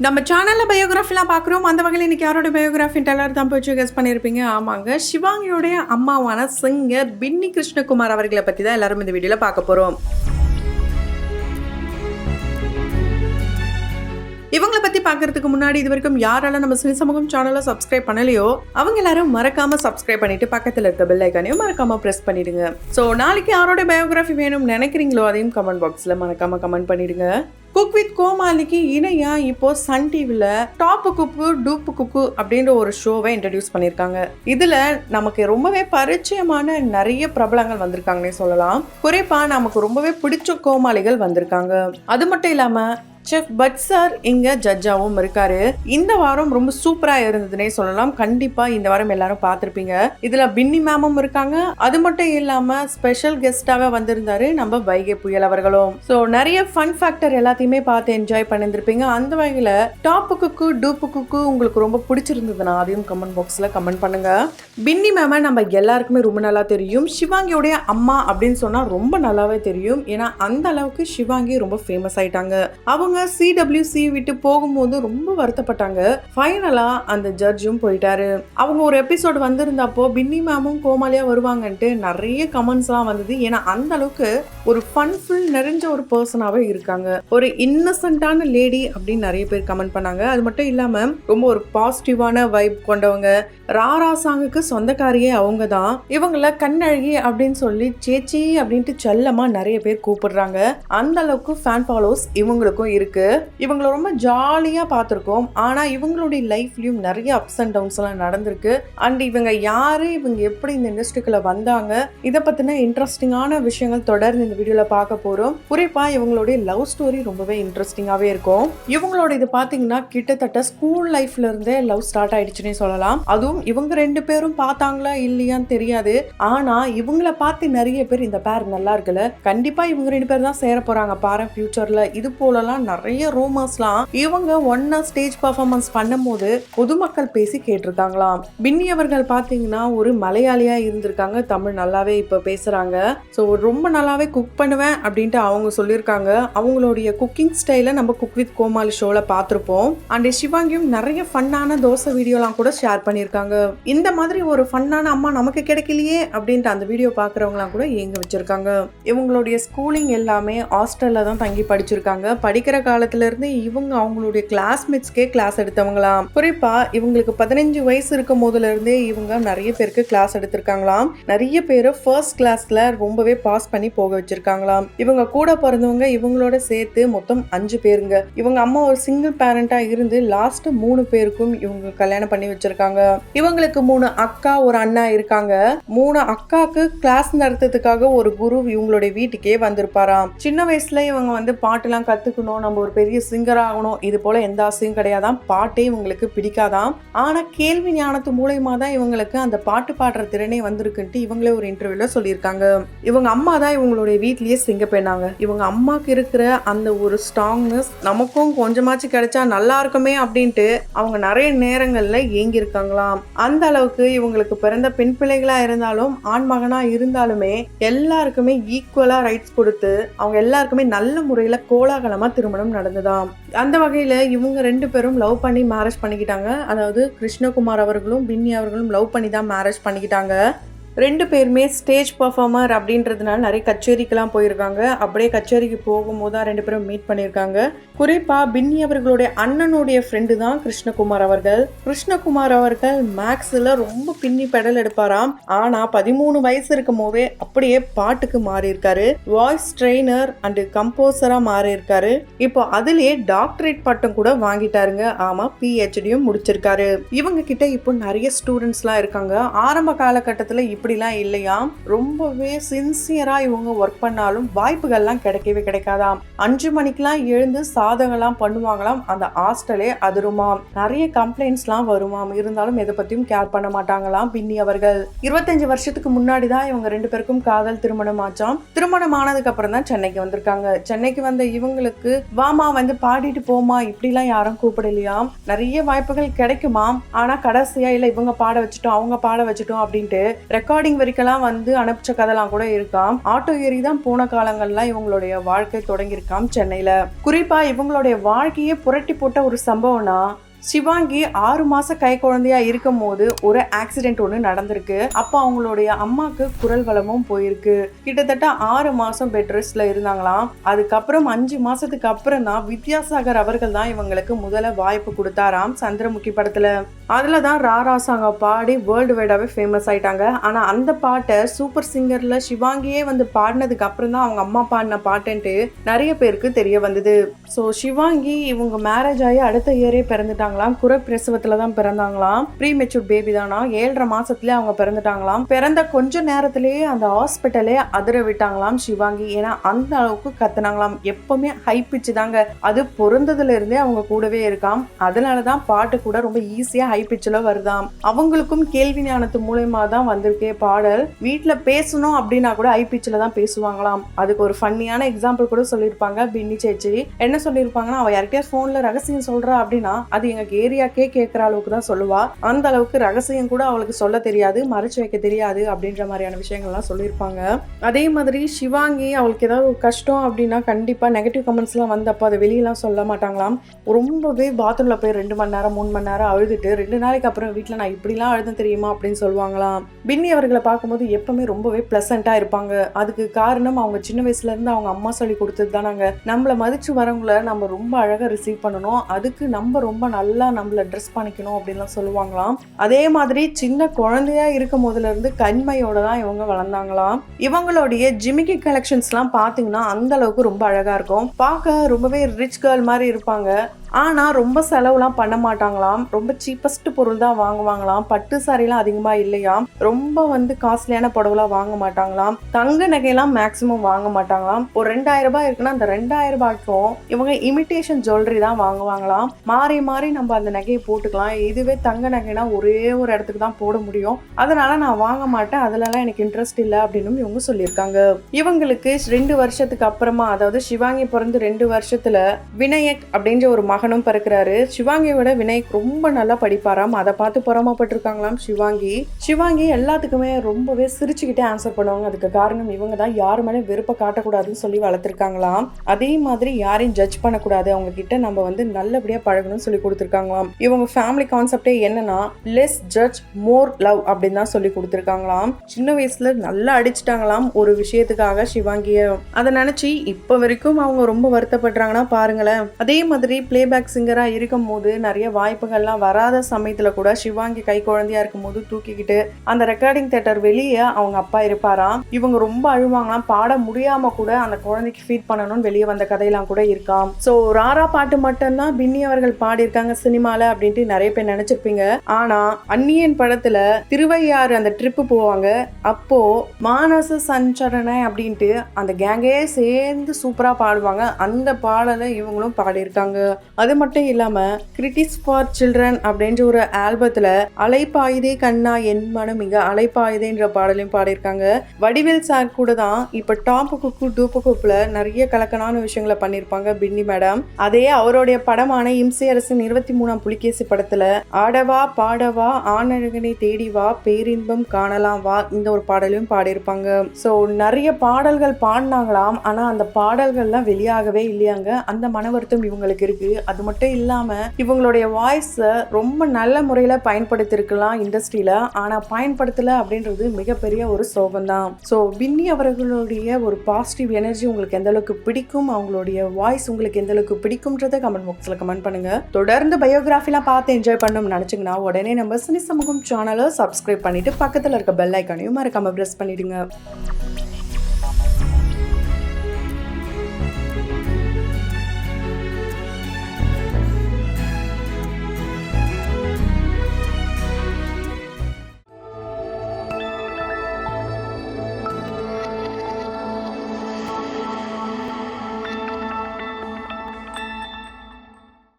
நம்ம சேனல்ல பயோகிராஃபிலாம் பார்க்குறோம். அந்த வகையில் இன்னைக்கு யாரோட பயோகிராஃபின்ட்டு எல்லாரும் தான் போய் கெஸ் பண்ணியிருப்பீங்க. ஆமாங்க, சிவாங்கியோடைய அம்மாவான சிங்கர் பின்னி கிருஷ்ணகுமார் அவர்களை பற்றி தான் எல்லாரும் இந்த வீடியோவில் பார்க்க போகிறோம். இவங்களை பற்றி பார்க்கறதுக்கு முன்னாடி இது வரைக்கும் யாரால நம்ம சினி சமூகம் சேனலை சப்ஸ்கிரைப் பண்ணலையோ அவங்க எல்லாரும் மறக்காம சப்ஸ்கிரைப் பண்ணிட்டு பக்கத்தில் இருக்க பெல் ஐக்கானையும் மறக்காம ப்ரெஸ் பண்ணிடுங்க. ஸோ நாளைக்கு யாரோட பயோகிராஃபி வேணும்னு நினைக்கிறீங்களோ அதையும் கமெண்ட் பாக்ஸில் மறக்காம கமெண்ட் பண்ணிடுங்க. குக் வித் கோமாளிக்கு இணையா இப்போ சன் டிவியில் டாப்பு குக்கு டூப்பு குக்கு அப்படின்ற ஒரு ஷோவை இன்ட்ரடியூஸ் பண்ணியிருக்காங்க. இதில் நமக்கு ரொம்பவே பரிச்சயமான நிறைய பிரபலங்கள் வந்திருக்காங்கன்னே சொல்லலாம். குறிப்பா நமக்கு ரொம்பவே பிடிச்ச கோமாளிகள் வந்திருக்காங்க. அது மட்டும் இல்லாமல் செஃப் பட் சார் இங்க ஜட்ஜாவும் இருக்காரு. இந்த வாரம் ரொம்ப சூப்பரா இருந்ததுன்னே சொல்லலாம். கண்டிப்பா இந்த வாரம் எல்லாரும் பார்த்திருப்பீங்க. இதுல பின்னி மேமும் இருக்காங்க. அது மட்டும் இல்லாம ஸ்பெஷல் கெஸ்டாவே வந்திருந்தாரு நம்ம வைகை புயல் அவர்களும். ஸோ நிறைய ஃபன் ஃபேக்டர் எல்லாத்தையுமே பார்த்து என்ஜாய் பண்ணிருப்பீங்க. அந்த வகையில டாப்பு குக்கு டூப்பு குக்கு உங்களுக்கு ரொம்ப பிடிச்சிருந்ததுன்னா அதையும் கமெண்ட் பாக்ஸ்ல கமெண்ட் பண்ணுங்க. பின்னி மேம நம்ம எல்லாருக்குமே ரொம்ப நல்லா தெரியும். சிவாங்கியோடைய அம்மா அப்படின்னு சொன்னா ரொம்ப நல்லாவே தெரியும். ஏன்னா அந்த அளவுக்கு சிவாங்கி ரொம்ப ஃபேமஸ் ஆயிட்டாங்க. அவங்க CWC விட்டு போகும்போது ரொம்ப வருத்தப்பட்டாங்க. ஃபைனலா அந்த ஜட்ஜும் போயிட்டாரு. அவங்க ஒரு எபிசோடு வந்திருந்தப்போ பின்னி மேமும் கோமாளியா வருவாங்கன்ட்டு நிறைய கமெண்ட்ஸ் எல்லாம் வந்தது. ஏன்னா அந்த அளவுக்கு ஒரு ஃபன்ஃபுல் நிறைஞ்ச ஒரு பர்சனாவே இருக்காங்க. ஒரு இன்னசென்ட்டான லேடி அப்படின்னு நிறைய பேர் கமெண்ட் பண்ணாங்க. அது மட்டும் இல்லாம ரொம்ப ஒரு பாசிட்டிவான வைப் கொண்டவங்க. ராரா சாங்குக்கு சொந்தக்காரியே அவங்க தான். இவங்கள கண்ணழகி அப்படின்னு சொல்லி சேச்சி அப்படின்ட்டு செல்லமா நிறைய பேர் கூப்பிடுறாங்க. அந்த அளவுக்கு ஃபேன் ஃபாலோஸ் இவங்களுக்கும் இருக்கு. இவங்களை ரொம்ப ஜாலியா பார்த்துருக்கோம். ஆனா இவங்களுடைய லைஃப்லயும் நிறைய அப்ஸ் அண்ட் டவுன்ஸ் எல்லாம் நடந்திருக்கு. அண்ட் இவங்க யாரு, இவங்க எப்படி இந்த இண்டஸ்ட்ரிக்குள்ள வந்தாங்க, இதை பத்தின இன்ட்ரெஸ்டிங்கான விஷயங்கள் தொடர்ந்து இந்த வீடியோல பார்க்க போறோம். குறிப்பா இவங்களுடைய லவ் ஸ்டோரி ரொம்பவே இன்ட்ரெஸ்டிங்காவே இருக்கும். இவங்களோட இது பாத்தீங்கன்னா கிட்டத்தட்ட ஸ்கூல் லைஃப்ல இருந்தே லவ் ஸ்டார்ட் ஆயிடுச்சுன்னே சொல்லலாம். அதுவும் இவங்க ரெண்டு பேரும் பார்த்தாங்களா இல்லையான்னு தெரியாது. ஆனா இவங்கள பார்த்து நிறைய பேர் இந்த பேர் நல்லா இருக்குல்ல, கண்டிப்பா இவங்க ரெண்டு பேர் தான் சேர போறாங்க பாரு ஃபியூச்சர்ல. இது போலலாம் நிறைய ரூமர்ஸ்லாம் இவங்க ஒன்னா ஸ்டேஜ் பர்ஃபார்மன்ஸ் பண்ணும்போது பொதுமக்கள் பேசி கேட்டிருக்காங்களாம். பின்னி அவர்கள் பாத்தீங்கன்னா ஒரு மலையாளியா இருந்திருக்காங்க. தமிழ் நல்லாவே இப்ப பேசுறாங்க. ஸோ ரொம்ப நல்லாவே குக் பண்ணுவேன் அப்படின்ட்டு அவங்க சொல்லியிருக்காங்க. அவங்களுடைய குக்கிங் ஸ்டைல நம்ம குக் வித் கோமாளி ஷோல பார்த்திருப்போம். அண்ட் சிவாங்கியும் நிறைய ஃபன்னான தோசை வீடியோலாம் கூட ஷேர் பண்ணியிருக்காங்க. இந்த மாதிரி ஒரு ஃபன்னான அம்மா நமக்கு கிடைக்கலையே அப்படின்ட்டு அந்த வீடியோ பாக்குறவங்களாம் கூட ஏங்க வச்சிருக்காங்க. இவங்களுடைய ஸ்கூலிங் எல்லாமே ஹாஸ்டல்ல தான் தங்கி படிச்சிருக்காங்க. படிக்கிற காலத்துல இருந்து இவங்க அவங்களுடைய கிளாஸ்மேட்ஸ்க்கே கிளாஸ் எடுத்தவங்களாம். குறிப்பா இவங்களுக்கு 15 வயசு இருக்கும் போதுல இருந்தே இவங்க நிறைய பேருக்கு கிளாஸ் எடுத்திருக்காங்களாம். நிறைய பேரு ஃபர்ஸ்ட் கிளாஸ்ல ரொம்பவே பாஸ் பண்ணி போக வச்சிருக்காங்களாம். இவங்க கூட பிறந்தவங்க இவங்களோட சேர்த்து மொத்தம் 5 பேருங்க. இவங்க அம்மா ஒரு சிங்கிள் பேரண்டா இருந்து லாஸ்ட் 3 பேருக்கும் இவங்க கல்யாணம் பண்ணி வச்சிருக்காங்க. இவங்களுக்கு 3 அக்கா ஒரு அண்ணா இருக்காங்க. 3 அக்காக்கு கிளாஸ் நடத்துறதுக்காக ஒரு குரு இவங்களுடைய வீட்டுக்கே வந்திருப்பாராம். சின்ன வயசுல இவங்க பாட்டுலாம் கத்துக்கணும், நம்ம ஒரு பெரிய சிங்கர் ஆகணும், இது போல எந்த ஆசையும் கிடையாதான். பாட்டே இவங்களுக்கு பிடிக்காதான். ஆனா கேள்வி ஞானத்து மூலமா தான் இவங்களுக்கு அந்த பாட்டு பாடுற திறனே வந்திருக்குன்ட்டு இவங்களே ஒரு இன்டர்வியூல சொல்லியிருக்காங்க. இவங்க அம்மா தான் இவங்களுடைய வீட்லயே சிங்க பெண்ணாங்க. இவங்க அம்மாக்கு இருக்கிற அந்த ஒரு ஸ்ட்ராங்னஸ் நமக்கும் கொஞ்சமாச்சு கிடைச்சா நல்லா இருக்குமே அப்படின்ட்டு அவங்க நிறைய நேரங்கள்ல ஏங்கி இருக்காங்களாம். அந்த அளவுக்கு இவங்களுக்கு பிறந்த பெண் பிள்ளைகளா இருந்தாலும் ஆண் மகனா இருந்தாலுமே எல்லாருக்குமே ஈக்குவலா ரைட்ஸ் கொடுத்து அவங்க எல்லாருக்குமே நல்ல முறையில கோலாகலமா திருமணம் நடந்ததாம். அந்த வகையில இவங்க 2 பேரும் லவ் பண்ணி மேரேஜ் பண்ணிக்கிட்டாங்க. அதாவது கிருஷ்ணகுமார் அவர்களும் பின்னி அவர்களும் லவ் பண்ணி தான் மேரேஜ் பண்ணிக்கிட்டாங்க. 2 பேருமே ஸ்டேஜ் பர்ஃபார்மர் அப்படின்றதுனால நிறைய கச்சேரிக்கெல்லாம் போயிருக்காங்க. அப்படியே கச்சேரிக்கு போகும்போது தான் 2 பேரும் மீட் பண்ணியிருக்காங்க. குறிப்பா பின்னி அவர்களுடைய அண்ணனுடைய ஃப்ரெண்டு தான் கிருஷ்ணகுமார் அவர்கள். கிருஷ்ணகுமார் அவர்கள் மேக்ஸ்ல ரொம்ப பின்னி பெடல் எடுப்பாராம். ஆனா 13 வயசு இருக்கும் போதே அப்படியே பாட்டுக்கு மாறி இருக்காரு. வாய்ஸ் ட்ரெய்னர் அண்ட் கம்போசரா மாறி இருக்காரு. இப்போ அதுலயே டாக்டரேட் பட்டம் கூட வாங்கிட்டாருங்க. ஆமா, PhDயும் முடிச்சிருக்காரு. இவங்க கிட்ட இப்போ நிறைய ஸ்டூடெண்ட்ஸ் எல்லாம் இருக்காங்க. ஆரம்ப காலகட்டத்துல இப்படிலாம் இல்லையா, ரொம்பவே சின்சியரா இவங்க ஒர்க் பண்ணாலும் வாய்ப்புகள்லாம் கிடைக்கவே கிடைக்காதாம். 5 மணிக்கெல்லாம் எழுந்து சாதகம்லாம் பண்ணுவாங்களாம். அந்த ஹாஸ்டலே அதிருமாம். நிறைய கம்ப்ளைண்ட்ஸ்லாம் வருமாம். இருந்தாலும் எதை பத்தியும் கேர் பண்ண மாட்டாங்களாம் பின்னி அவர்கள். 25 வருஷத்துக்கு முன்னாடி தான் இவங்க 2 பேருக்கும் காதல் திருமணம் ஆச்சாம். திருமணம் ஆனதுக்கு அப்புறம் தான் சென்னைக்கு வந்திருக்காங்க. சென்னைக்கு வந்த இவங்களுக்கு வாமா பாடிட்டு போமா இப்படிலாம் யாரும் கூப்பிடலையாம். நிறைய வாய்ப்புகள் கிடைக்குமாம். ஆனா கடைசியா இல்ல இவங்க பாட வச்சுட்டோம் அவங்க பாட வச்சுட்டோம் அப்படின்ட்டு ரெக்கார்டிங் வரைக்கெல்லாம் வந்து அனுப்பிச்ச கதைலாம் கூட இருக்காம். ஆட்டோ ஏறி தான் போன காலங்கள்லாம் இவங்களுடைய வாழ்க்கை தொடங்கியிருக்காம் சென்னையில. குறிப்பா இவங்களுடைய வாழ்க்கையே புரட்டி போட்ட ஒரு சம்பவம்னா, சிவாங்கி 6 மாசம் கை குழந்தையா இருக்கும் போது ஒரு ஆக்சிடென்ட் ஒன்று நடந்திருக்கு. அப்போ அவங்களுடைய அம்மாக்கு குரல் வளமும் போயிருக்கு. கிட்டத்தட்ட 6 மாசம் பெட் ரெஸ்ட்ல இருந்தாங்களாம். அதுக்கப்புறம் 5 மாசத்துக்கு அப்புறம் தான் வித்யாசாகர் அவர்கள் தான் இவங்களுக்கு முதல்ல வாய்ப்பு கொடுத்தாராம் சந்திரமுகி படத்துல. அதுல தான் ராரா சாங்க பாடி வேர்ல்டு வைடாவே ஃபேமஸ் ஆயிட்டாங்க. ஆனா அந்த பாட்டை சூப்பர் சிங்கர்ல சிவாங்கியே வந்து பாடினதுக்கு அப்புறம் தான் அவங்க அம்மா பாடின பாட்டுன்ட்டு நிறைய பேருக்கு தெரிய வந்தது. ஸோ சிவாங்கி இவங்க மேரேஜ் ஆகி அடுத்த இயரே பிறந்துட்டாங்க. குறை பிரசவத்துல தான் பிறந்தாங்களாம். ப்ரீ மெச்சூர் பேபி தானா, 7.5 மாசத்துலயே அவங்க பிறந்துட்டாங்களாம். பிறந்த கொஞ்ச நேரத்திலேயே அந்த ஹாஸ்பிட்டலே அதிர விட்டாங்களாம் சிவாங்கி. ஏன்னா அந்த அளவுக்கு கத்துனாங்களாம். எப்பவுமே ஹை பிச்சு தாங்க, அது பொருந்ததுல இருந்தே அவங்க கூடவே இருக்காம். அதனாலதான் பாட்டு கூட ரொம்ப ஈஸியா ஹை பிச்சுல வருதாம். அவங்களுக்கும் கேள்வி ஞானத்து மூலமா தான் வந்திருக்கே பாடல். வீட்டுல பேசணும் அப்படின்னா கூட ஹை பிச்சுல தான் பேசுவாங்களாம். அதுக்கு ஒரு ஃபன்னியான எக்ஸாம்பிள் கூட சொல்லியிருப்பாங்க பின்னி சேச்சி. என்ன சொல்லியிருப்பாங்கன்னா, அவ யார்கிட்டயா போன்ல ரகசியம் சொல்றா அப்படின்னா அது எங்க ஏரியாக்கே கேட்கிற அளவுக்கு தான் சொல்லுவா. அந்த அளவுக்கு ரகசியம் கூட அவளுக்கு சொல்ல தெரியாது, மறைச்சு வைக்க தெரியாது அப்படின்ற மாதிரியான விஷயங்கள்லாம் சொல்லியிருப்பாங்க. அதே மாதிரி சிவாங்கி அவளுக்கு ஏதாவது ஒரு கஷ்டம் அப்படின்னா கண்டிப்பா நெகட்டிவ் கமெண்ட்ஸ் எல்லாம் வந்தப்போ அதை வெளியெல்லாம் சொல்ல மாட்டாங்களாம். ரொம்பவே பாத்ரூம்ல போய் 2 மணி நேரம் 3 மணி நேரம் அழுதுட்டு 2 நாளைக்கு அப்புறம் வீட்டுல நான் இப்படிலாம் அழுதும் தெரியுமா அப்படின்னு சொல்லுவாங்களாம். பின்னி அவர்களை பார்க்கும்போது எப்பவுமே ரொம்பவே பிளசண்டா இருப்பாங்க. அதுக்கு காரணம் அவங்க சின்ன வயசுல இருந்து அவங்க அம்மா சொல்லி கொடுத்தது தானாங்க. நம்மள மதிச்சு வரவங்களை நம்ம ரொம்ப அழகா ரிசீவ் பண்ணணும், அதுக்கு நம்ம ரொம்ப நல்லா நம்மள ட்ரெஸ் பண்ணிக்கணும் அப்படின்லாம் சொல்லுவாங்களாம். அதே மாதிரி சின்ன குழந்தையா இருக்கும் போதுல இருந்து கண்மையோட தான் இவங்க வளர்ந்தாங்களாம். இவங்களுடைய ஜிமிக்கி கலெக்ஷன்ஸ் எல்லாம் பாத்தீங்கன்னா அந்த அளவுக்கு ரொம்ப அழகா இருக்கும். பார்க்க ரொம்பவே ரிச் கேர்ள் மாதிரி இருப்பாங்க. ஆனா ரொம்ப செலவுலாம் பண்ண மாட்டாங்களாம். ரொம்ப சீப்பஸ்ட் பொருள் தான் வாங்குவாங்களாம். பட்டு சாரிலாம் அதிகமா இல்லையாம். ரொம்ப வந்து காஸ்ட்லியான புடவைலாம் வாங்க மாட்டாங்களாம். தங்க நகையெல்லாம் மேக்சிமம் வாங்க மாட்டாங்களாம். ஒரு 2000 ரூபாய் இருக்குன்னா அந்த 2000 ரூபாய்க்கும் இவங்க இமிட்டேஷன் ஜுவல்லரி தான் வாங்குவாங்களாம். மாறி மாறி நம்ம அந்த நகையை போட்டுக்கலாம். இதுவே தங்க நகைனா ஒரே ஒரு இடத்துக்கு தான் போட முடியும், அதனால நான் வாங்க மாட்டேன், அதுலலாம் எனக்கு இன்ட்ரெஸ்ட் இல்லை அப்படின்னு இவங்க சொல்லியிருக்காங்க. இவங்களுக்கு 2 வருஷத்துக்கு அப்புறமா, அதாவது சிவாங்கி பிறந்து 2 வருஷத்துல விநாயக் அப்படின்ற ஒரு மகனும் பிறக்கிறாரு. சிவாங்கியோட விநாயக் ரொம்ப நல்லா படிப்பாராம். அதை பார்த்து பொறாமப்பட்டிருக்காங்களாம் சிவாங்கி எல்லாத்துக்குமே ரொம்பவே சிரிச்சுக்கிட்டே ஆன்சர் பண்ணுவாங்க. அதுக்கு காரணம் இவங்க தான் யாரு மேலே வெறுப்ப காட்டக்கூடாதுன்னு சொல்லி வளர்த்திருக்காங்களாம். அதே மாதிரி யாரையும் ஜட்ஜ் பண்ணக்கூடாது, அவங்க கிட்ட நம்ம வந்து நல்லபடியா பழகணும்னு சொல்லி கொடுத்துருக்காங்களாம். இவங்க ஃபேமிலி கான்செப்டே என்னன்னா லெஸ் ஜட்ஜ் மோர் லவ் அப்படின்னு தான் சொல்லி கொடுத்துருக்காங்களாம். சின்ன வயசுல நல்லா அடிச்சுட்டாங்களாம் ஒரு விஷயத்துக்காக சிவாங்கிய. அதை நினைச்சு இப்ப வரைக்கும் அவங்க ரொம்ப வருத்தப்படுறாங்கன்னா பாருங்களேன். அதே மாதிரி பிளேபேக் சிங்கரா இருக்கும் போது நிறைய வாய்ப்புகள்லாம் வராத சமயத்துல கூட சிவாங்கி கை குழந்தையா இருக்கும் போது தூக்கிக்கிட்டு அந்த ரெக்கார்டிங் தியேட்டர் வெளியே அவங்க அப்பா இருப்பாராம். இவங்க ரொம்ப அழுவாங்களாம். பாட முடியாம கூட அந்த குழந்தைக்கு ஃபீட் பண்ணணும்னு வெளியே வந்த கதையெல்லாம் கூட இருக்காம். சோ ராரா பாட்டு மட்டும்தான் பின்னி அவர்கள் பாடியிருக்காங்க சினிமால அப்படின்ட்டு நிறைய பேர் நினைச்சிருப்பீங்க. ஆனா அந்நியன் படத்துல திருவையாறு அந்த ட்ரிப்பு போவாங்க. அப்போ மானச சஞ்சரணை அப்படின்ட்டு அந்த கேங்கே சேர்ந்து சூப்பரா பாடுவாங்க. அந்த பாடலை இவங்களும் பாடியிருக்காங்க. அது மட்டும் இல்லாம கிரிட்டிக்ஸ் ஃபார் சில்ட்ரன் அப்படின்ற ஒரு ஆல்பத்துல அலைப்பாயுதே கண்ணா என் மனம் மிக அலைப்பாயுதேன்ற பாடலையும் பாடியிருக்காங்க. வடிவேல் சார் கூட தான் இப்ப டாப்பு குக்கு டூப்பு குப்புல நிறைய கலக்கனான விஷயங்களை பண்ணிருப்பாங்க பின்னி மேடம். அதே அவருடைய படமான இம்சை அரசின் 23ஆம் புலிகேசி படத்துல ஆடவா பாடவா ஆணழகனை தேடி வா பேரின்பம் காணலாம் வா இந்த ஒரு பாடலையும் பாடியிருப்பாங்க. சோ நிறைய பாடல்கள் பாடினாங்களாம். ஆனா அந்த பாடல்கள்லாம் வெளியாகவே இல்லையாங்க. அந்த மன வருத்தம் இவங்களுக்கு இருக்கு. அது மட்டும் இல்லாம இவங்களுடைய வாய்ஸ் ரொம்ப நல்ல முறையில பயன்படுத்திருக்கலாம் இண்டஸ்ட்ரியில, ஆனா பயன்படுத்தல அப்படின்றது மிகப்பெரிய ஒரு சோகம் தான். சோ பின்னி அவர்களுடைய ஒரு பாசிட்டிவ் எனர்ஜி உங்களுக்கு எந்த அளவுக்கு பிடிக்கும், அவங்களுடைய வாய்ஸ் உங்களுக்கு எந்த அளவுக்கு பிடிக்கும்ன்றத கமெண்ட் பாக்ஸ்ல கமெண்ட் பண்ணுங்க. தொடர்ந்து பயோகிராஃபிலாம் பார்த்து என்ஜாய் பண்ணணும்னு நினைச்சீங்கன்னா உடனே நம்ம சினி சமூகம் சேனலை சப்ஸ்கிரைப் பண்ணிட்டு பக்கத்துல இருக்க பெல் ஐக்கானையும் மறக்காம பிரஸ் பண்ணிடுங்க.